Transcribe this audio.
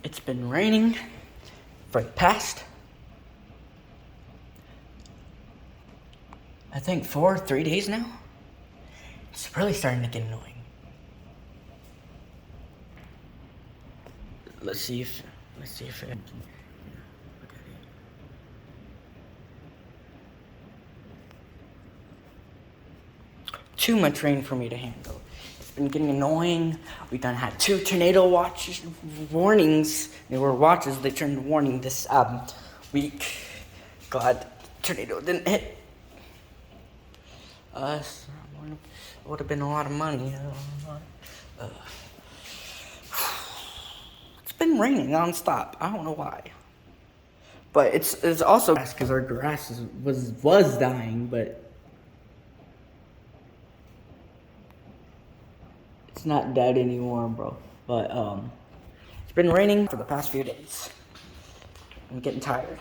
It's been raining for the past, I think 3 days now. It's really starting to get annoying. Let's see if it. Look at it. Too much rain for me to handle. It's been getting annoying. We done had 2 tornado warnings. They were watches. They turned warning this week. Glad tornado didn't hit us. It would have been a lot of money. It's been raining nonstop. I don't know why. But it's also because our grass was dying, but it's not dead anymore, bro. But it's been raining for the past few days. I'm getting tired.